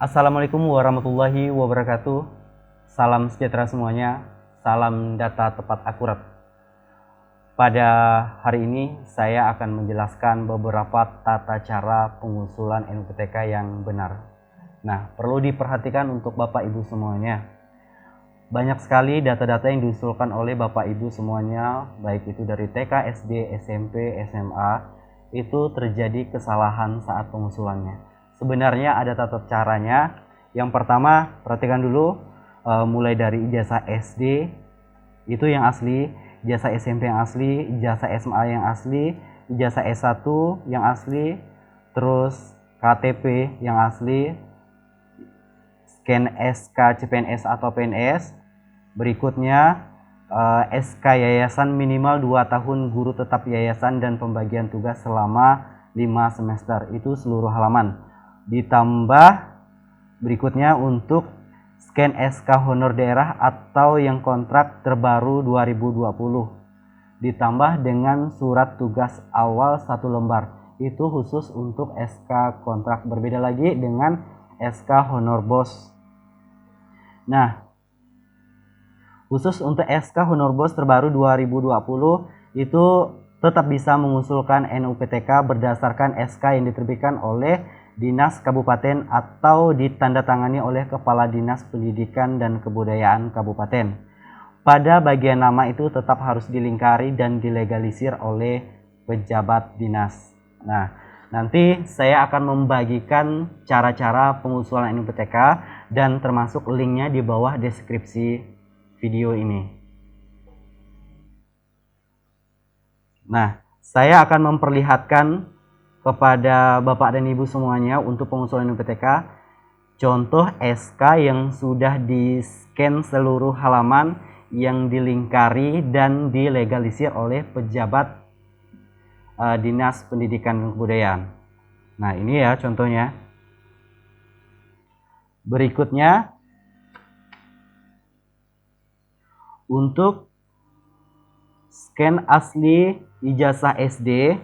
Assalamualaikum warahmatullahi wabarakatuh. Salam sejahtera semuanya. Salam data tepat akurat. Pada hari ini saya akan menjelaskan beberapa tata cara pengusulan NUPTK yang benar. Nah, perlu diperhatikan untuk Bapak Ibu semuanya. Banyak sekali data-data yang diusulkan oleh Bapak Ibu semuanya, baik itu dari TK, SD, SMP, SMA, itu terjadi kesalahan saat pengusulannya. Sebenarnya ada tata caranya. Yang pertama, perhatikan dulu, mulai dari ijazah SD itu yang asli, ijazah SMP yang asli, ijazah SMA yang asli, ijazah S1 yang asli, terus KTP yang asli, scan SK CPNS atau PNS. Berikutnya SK yayasan minimal 2 tahun guru tetap yayasan dan pembagian tugas selama 5 semester. Itu seluruh halaman. Ditambah berikutnya untuk scan SK honor daerah atau yang kontrak terbaru 2020. Ditambah dengan surat tugas awal 1 lembar. Itu khusus untuk SK kontrak. Berbeda lagi dengan SK honor bos. Nah, khusus untuk SK honor bos terbaru 2020 itu tetap bisa mengusulkan NUPTK berdasarkan SK yang diterbitkan oleh Dinas Kabupaten atau ditandatangani oleh Kepala Dinas Pendidikan dan Kebudayaan Kabupaten. Pada bagian nama itu tetap harus dilingkari dan dilegalisir oleh pejabat dinas. Nah, nanti saya akan membagikan cara-cara pengusulan NUPTK dan termasuk linknya di bawah deskripsi video ini. Nah, saya akan memperlihatkan kepada Bapak dan Ibu semuanya untuk pengusulan NUPTK contoh SK yang sudah di-scan seluruh halaman yang dilingkari dan dilegalisir oleh pejabat Dinas Pendidikan dan Kebudayaan. Nah, ini ya contohnya. Berikutnya untuk scan asli ijazah SD,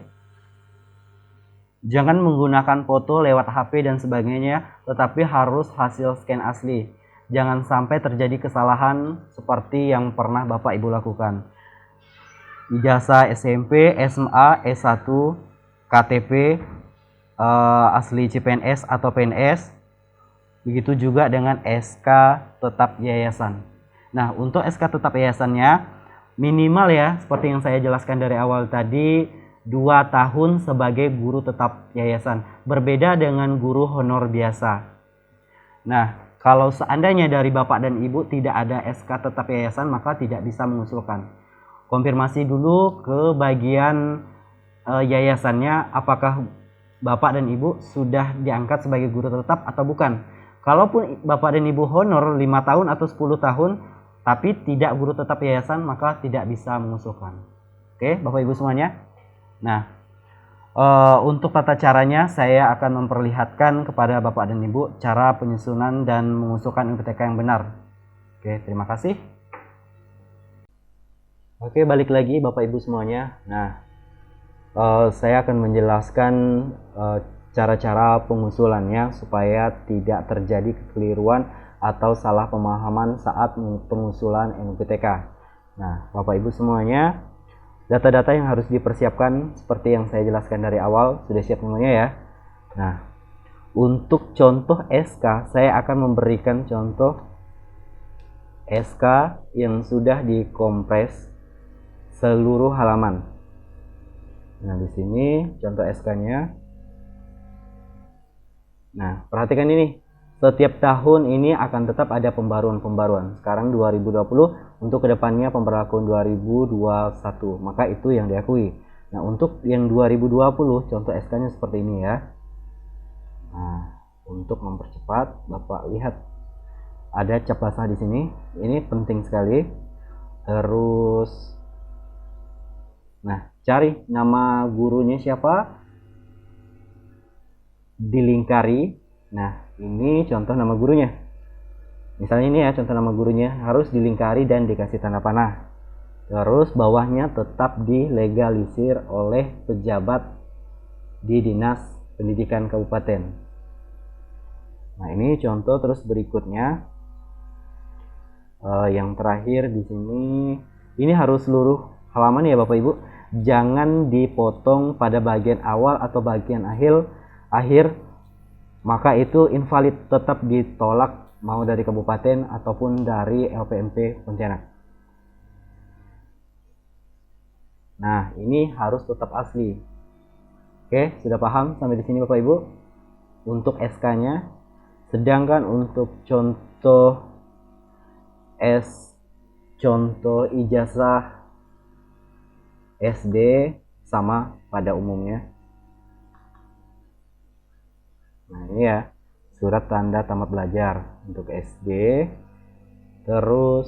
jangan menggunakan foto lewat HP dan sebagainya, tetapi harus hasil scan asli. Jangan sampai terjadi kesalahan seperti yang pernah Bapak Ibu lakukan. Ijazah SMP, SMA, S1, KTP, asli CPNS atau PNS, begitu juga dengan SK tetap yayasan. Nah, untuk SK tetap yayasannya minimal ya, seperti yang saya jelaskan dari awal tadi, 2 tahun sebagai guru tetap yayasan. Berbeda dengan guru honor biasa. Nah, kalau seandainya dari Bapak dan Ibu tidak ada SK tetap yayasan, maka tidak bisa mengusulkan. Konfirmasi dulu ke bagian yayasannya apakah Bapak dan Ibu sudah diangkat sebagai guru tetap atau bukan. Kalaupun Bapak dan Ibu honor 5 tahun atau 10 tahun tapi tidak guru tetap yayasan, maka tidak bisa mengusulkan. Oke, Bapak Ibu semuanya. Nah, untuk tata caranya saya akan memperlihatkan kepada Bapak dan Ibu cara penyusunan dan mengusulkan NUPTK yang benar. Oke, terima kasih. Oke, balik lagi Bapak Ibu semuanya. Nah, saya akan menjelaskan cara-cara pengusulannya supaya tidak terjadi kekeliruan atau salah pemahaman saat pengusulan NUPTK. Nah, Bapak Ibu semuanya, data-data yang harus dipersiapkan seperti yang saya jelaskan dari awal, sudah siap semuanya ya. Nah, untuk contoh SK, saya akan memberikan contoh SK yang sudah dikompres seluruh halaman. Nah, di sini contoh SK-nya. Nah, perhatikan ini. Setiap tahun ini akan tetap ada pembaruan-pembaruan. Sekarang 2020, untuk kedepannya pemberlakuan 2021. Maka itu yang diakui. Nah, untuk yang 2020, contoh SK-nya seperti ini ya. Nah, untuk mempercepat, Bapak lihat ada cap basah di sini. Ini penting sekali. Terus, nah, cari nama gurunya siapa. Dilingkari. Nah, ini contoh nama gurunya. Misalnya ini ya contoh nama gurunya, harus dilingkari dan dikasih tanda panah. Terus bawahnya tetap dilegalisir oleh pejabat di Dinas Pendidikan Kabupaten. Nah, ini contoh. Terus berikutnya yang terakhir di sini, ini harus seluruh halaman ya Bapak Ibu. Jangan dipotong pada bagian awal atau bagian akhir, maka itu invalid, tetap ditolak mau dari kabupaten ataupun dari LPMP Pontianak. Nah, ini harus tetap asli. Oke, sudah paham sampai di sini Bapak Ibu untuk SK-nya. Sedangkan untuk contoh ijazah SD sama pada umumnya. Nah, ini ya, surat tanda tamat belajar untuk SD. Terus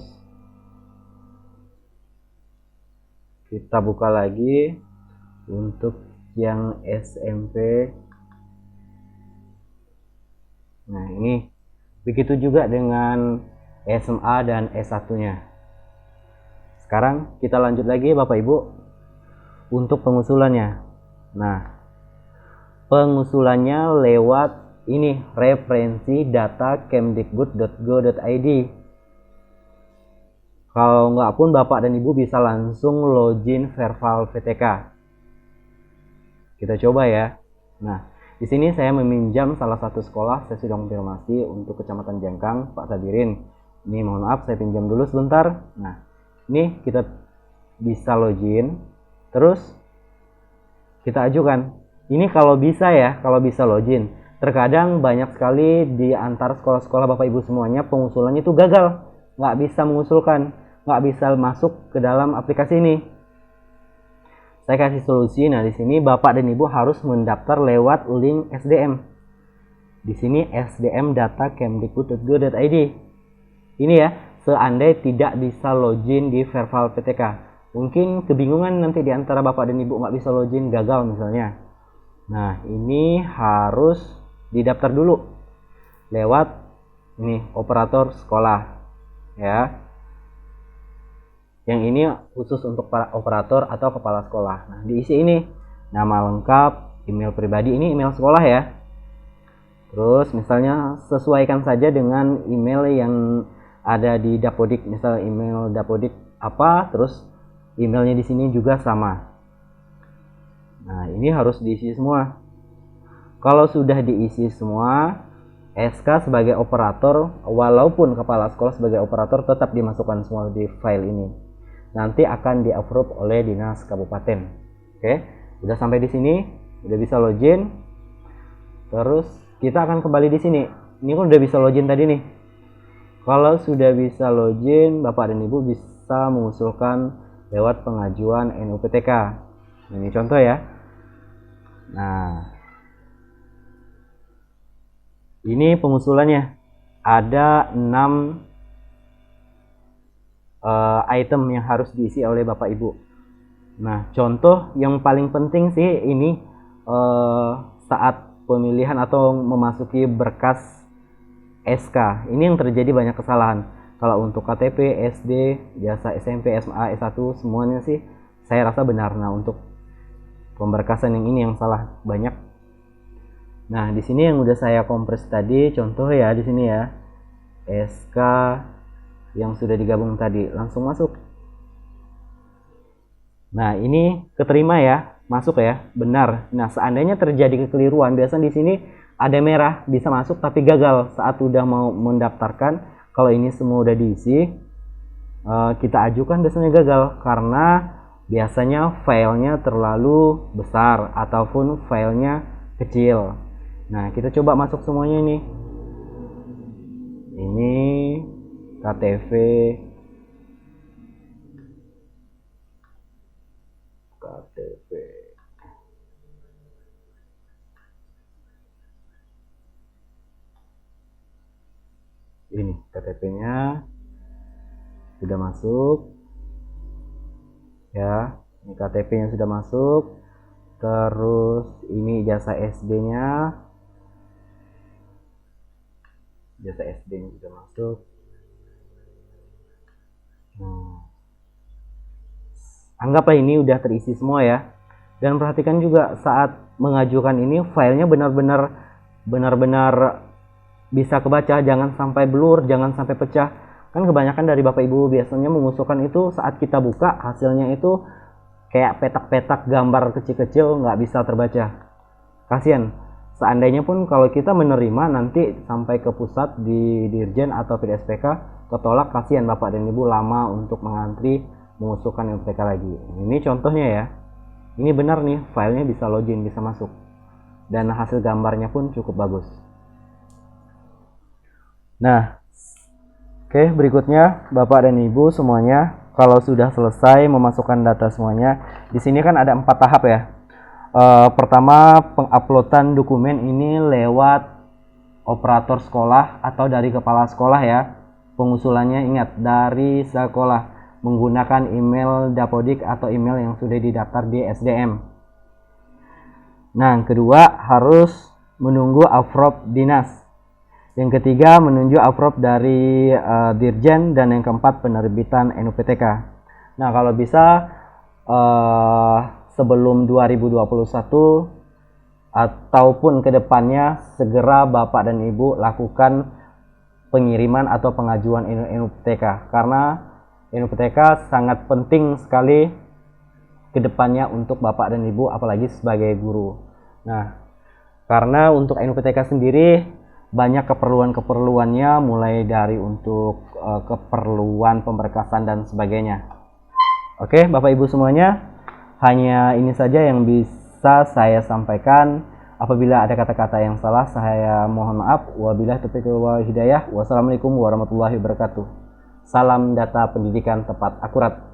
kita buka lagi untuk yang SMP. Nah, ini begitu juga dengan SMA dan S1-nya. Sekarang kita lanjut lagi Bapak Ibu untuk pengusulannya. Nah, pengusulannya lewat ini, referensi data kemdikbud.go.id. Kalau nggak pun Bapak dan Ibu bisa langsung login Verval PTK. Kita coba ya. Nah, di sini saya meminjam salah satu sekolah, saya sudah konfirmasi untuk Kecamatan Jangkang, Pak Sabirin. Ini mohon maaf, saya pinjam dulu sebentar. Nah, ini kita bisa login, terus kita ajukan. Ini kalau bisa ya, kalau bisa login. Terkadang banyak sekali di antara sekolah-sekolah Bapak Ibu semuanya pengusulannya itu gagal, nggak bisa mengusulkan, nggak bisa masuk ke dalam aplikasi ini. Saya kasih solusi. Nah, di sini Bapak dan Ibu harus mendaftar lewat link SDM. Di sini sdm.data.kemdikbud.go.id. Ini ya, seandainya tidak bisa login di Verval PTK. Mungkin kebingungan nanti di antara Bapak dan Ibu nggak bisa login, gagal misalnya. Nah, ini harus didaftar dulu lewat ini operator sekolah ya. Yang ini khusus untuk para operator atau kepala sekolah. Nah, diisi ini nama lengkap, email pribadi, ini email sekolah ya. Terus misalnya sesuaikan saja dengan email yang ada di Dapodik, misal email Dapodik apa, terus emailnya di sini juga sama. Nah, ini harus diisi semua. Kalau sudah diisi semua, SK sebagai operator, walaupun kepala sekolah sebagai operator, tetap dimasukkan semua di file ini. Nanti akan di-approve oleh dinas kabupaten. Oke, udah sampai di sini, udah bisa login. Terus kita akan kembali di sini. Ini kan udah bisa login tadi nih. Kalau sudah bisa login, Bapak dan Ibu bisa mengusulkan lewat pengajuan NUPTK. Ini contoh ya. Nah, ini pengusulannya. Ada 6 item yang harus diisi oleh Bapak Ibu. Nah, contoh yang paling penting sih ini saat pemilihan atau memasuki berkas SK. Ini yang terjadi banyak kesalahan. Kalau untuk KTP, SD, jasa SMP, SMA, S1 semuanya sih saya rasa benar. Nah, untuk pemberkasan yang ini yang salah banyak. Nah, di sini yang udah saya kompres tadi, contoh ya di sini ya. SK yang sudah digabung tadi langsung masuk. Nah, ini keterima ya, masuk ya, benar. Nah, seandainya terjadi kekeliruan, biasanya di sini ada merah, bisa masuk tapi gagal saat udah mau mendaftarkan. Kalau ini semua udah diisi, kita ajukan biasanya gagal karena biasanya filenya terlalu besar ataupun filenya kecil. Nah, kita coba masuk semuanya nih. Ini KTP, ini KTP-nya sudah masuk ya. Ini KTP-nya sudah masuk. Terus ini ijazah SD-nya, ijazah SD-nya sudah masuk. Anggaplah ini udah terisi semua ya. Dan perhatikan juga saat mengajukan ini filenya benar-benar bisa kebaca, jangan sampai blur, jangan sampai pecah. Kan kebanyakan dari Bapak Ibu biasanya mengusulkan itu saat kita buka hasilnya itu kayak petak-petak gambar kecil-kecil, nggak bisa terbaca. Kasian. Seandainya pun kalau kita menerima nanti sampai ke pusat di Dirjen atau PDSPK ketolak, kasihan Bapak dan Ibu lama untuk mengantri mengusulkan NUPTK lagi. Ini contohnya ya. Ini benar nih, filenya bisa login, bisa masuk. Dan hasil gambarnya pun cukup bagus. Nah, oke, berikutnya Bapak dan Ibu semuanya, kalau sudah selesai memasukkan data semuanya, di sini kan ada 4 tahap ya. Pertama, penguploadan dokumen ini lewat operator sekolah atau dari kepala sekolah ya. Pengusulannya ingat dari sekolah menggunakan email Dapodik atau email yang sudah didaftar di SDM. Nah, yang kedua harus menunggu approve dinas. Yang ketiga menunjuk approve dari Dirjen, dan yang keempat penerbitan NUPTK. Nah, kalau bisa sebelum 2021 ataupun kedepannya segera Bapak dan Ibu lakukan pengiriman atau pengajuan NUPTK, karena NUPTK sangat penting sekali kedepannya untuk Bapak dan Ibu, apalagi sebagai guru. Nah, karena untuk NUPTK sendiri banyak keperluan-keperluannya, mulai dari untuk keperluan pemberkasan dan sebagainya. Oke, Bapak Ibu semuanya, hanya ini saja yang bisa saya sampaikan. Apabila ada kata-kata yang salah, saya mohon maaf. Wabillahi taufiq wal hidayah. Wassalamualaikum warahmatullahi wabarakatuh. Salam data pendidikan tepat akurat.